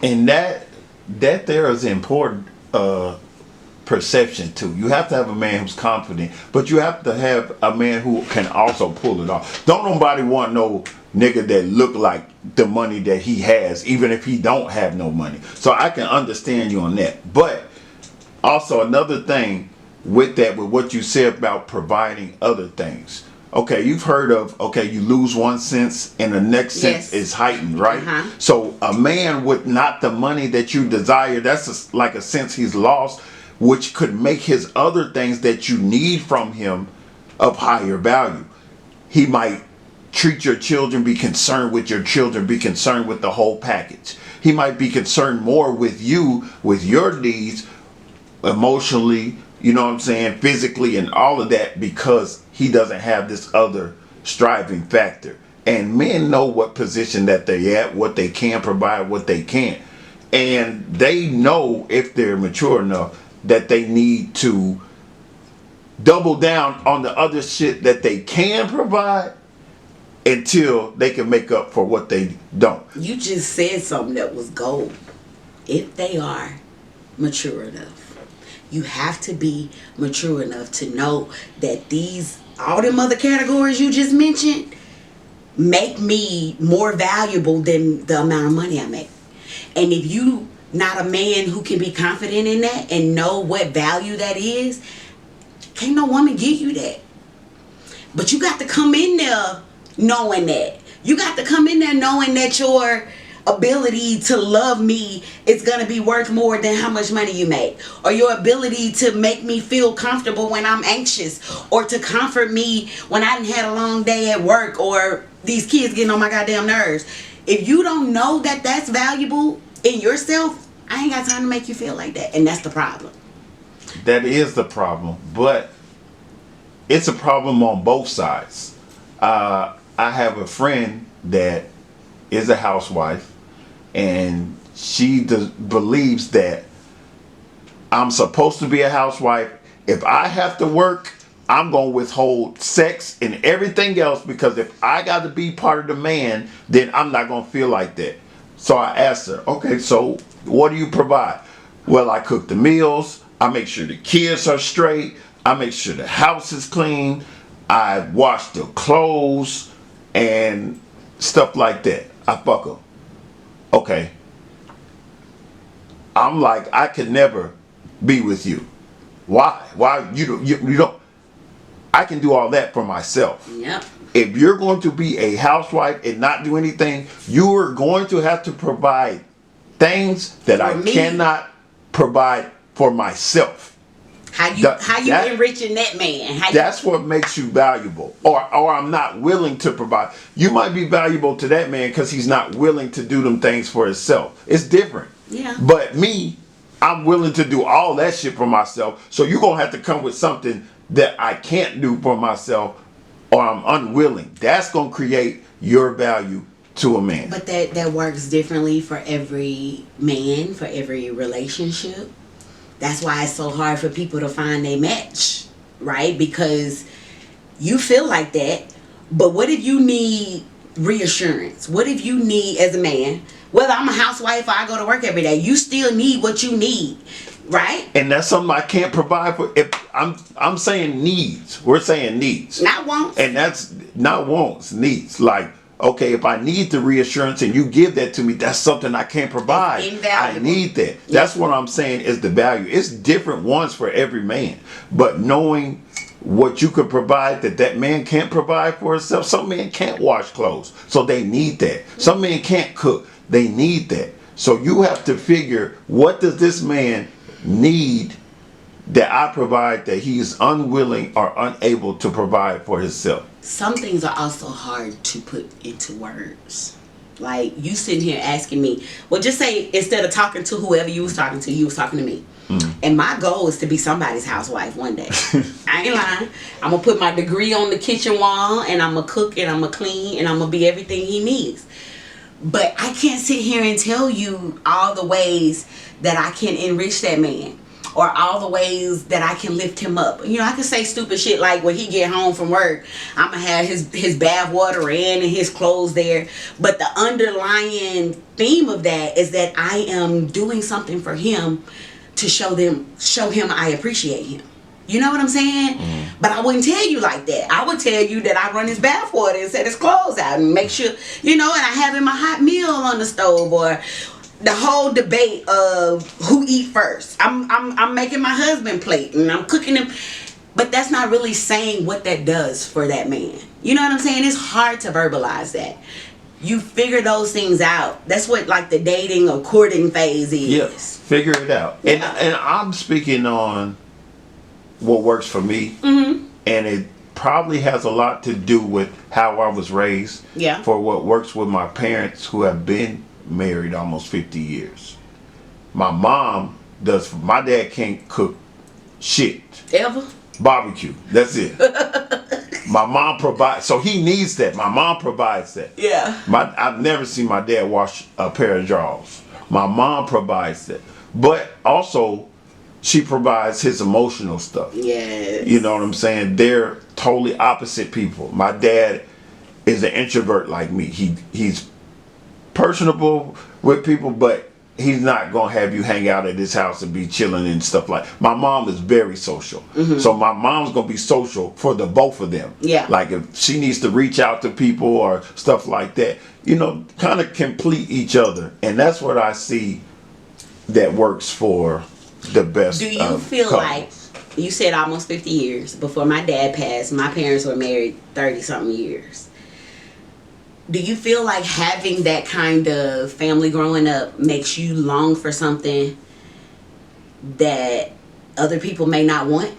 And that there is important perception too. You have to have a man who's confident, but you have to have a man who can also pull it off. Don't nobody want no nigga that look like the money that he has, even if he don't have no money. So I can understand you on that. But also another thing with that, with what you said about providing other things. Okay, you've heard of, okay, you lose one sense and the next sense is heightened, right? So a man with not the money that you desire, that's like a sense he's lost, which could make his other things that you need from him of higher value. He might treat your children, be concerned with your children, be concerned with the whole package. He might be concerned more with you, with your needs, emotionally, you know what I'm saying, physically and all of that, because he doesn't have this other striving factor. And men know what position that they're at, what they can provide, what they can't. And they know, if they're mature enough, that they need to double down on the other shit that they can provide until they can make up for what they don't. You just said something that was gold. If they are mature enough. You have to be mature enough to know that these, all them other categories you just mentioned, make me more valuable than the amount of money I make. And if you not a man who can be confident in that and know what value that is, can't no woman give you that. But you got to come in there knowing that. You got to come in there knowing that your ability to love me is going to be worth more than how much money you make, or your ability to make me feel comfortable when I'm anxious, or to comfort me when I done had a long day at work, or these kids getting on my goddamn nerves. If you don't know that that's valuable in yourself, I ain't got time to make you feel like that. And that's the problem. That is the problem, but it's a problem on both sides. I have a friend that is a housewife, and she believes that I'm supposed to be a housewife. If I have to work, I'm going to withhold sex and everything else, because if I got to be part of the man, then I'm not going to feel like that. So I asked her, okay, so what do you provide? Well, I cook the meals. I make sure the kids are straight. I make sure the house is clean. I wash the clothes and stuff like that. I fuck them. Okay. I'm like, I could never be with you. Why? Why you don't? I can do all that for myself. Yep. If you're going to be a housewife and not do anything, you are going to have to provide things that I cannot provide for myself. How you enriching that man? That's what makes you valuable. Or I'm not willing to provide. You might be valuable to that man because he's not willing to do them things for himself. It's different. Yeah. But me, I'm willing to do all that shit for myself. So you're going to have to come with something that I can't do for myself, or I'm unwilling. That's going to create your value to a man. But that works differently for every man, for every relationship. That's why it's so hard for people to find a match, right? Because you feel like that, but what if you need reassurance? What if you need, as a man, whether I'm a housewife or I go to work every day, you still need what you need, right? And that's something I can't provide for. If I'm saying needs. We're saying needs. Not wants. And that's not wants, needs. Like, okay, if I need the reassurance and you give that to me, that's something I can't provide. I need that. Yes. That's what I'm saying is the value. It's different ones for every man. But knowing what you could provide that man can't provide for himself. Some men can't wash clothes, so they need that. Some men can't cook. They need that. So you have to figure, what does this man need that I provide that he is unwilling or unable to provide for himself? Some things are also hard to put into words. Like, you sitting here asking me, well, just say instead of talking to whoever you was talking to, you was talking to me. And my goal is to be somebody's housewife one day. I ain't lying. I'm going to put my degree on the kitchen wall, and I'm going to cook, and I'm going to clean, and I'm going to be everything he needs. But I can't sit here and tell you all the ways that I can enrich that man. or all the ways that I can lift him up. You know, I can say stupid shit like when he get home from work, I'm gonna have his bath water in and his clothes there. But the underlying theme of that is that I am doing something for him to show him I appreciate him. You know what I'm saying? But I wouldn't tell you like that. I would tell you that I run his bath water and set his clothes out and make sure, you know, and I have him a hot meal on the stove, or the whole debate of who eat first. I'm making my husband plate and I'm cooking him, but that's not really saying what that does for that man. You know what I'm saying? It's hard to verbalize that. You figure those things out. That's what like the dating or courting phase is. Yes, figure it out. Yeah. And I'm speaking on what works for me, and it probably has a lot to do with how I was raised. Yeah. For what works with my parents who have been married almost 50 years. My mom does. My dad can't cook shit. Ever? Barbecue. That's it. My mom provides, so he needs that. My mom provides that. Yeah. I've never seen my dad wash a pair of drawers. My mom provides that, but also she provides his emotional stuff. Yeah. You know what I'm saying? They're totally opposite people. My dad is an introvert like me. He's personable with people, but he's not gonna have you hang out at his house and be chilling and stuff like. My mom is very social, so my mom's gonna be social for the both of them. Yeah. Like if she needs to reach out to people or stuff like that, you know, kind of complete each other, and that's what I see that works for the best. Do you feel like, you said almost 50 years before my dad passed, my parents were married 30 something years. Do you feel like having that kind of family growing up makes you long for something that other people may not want?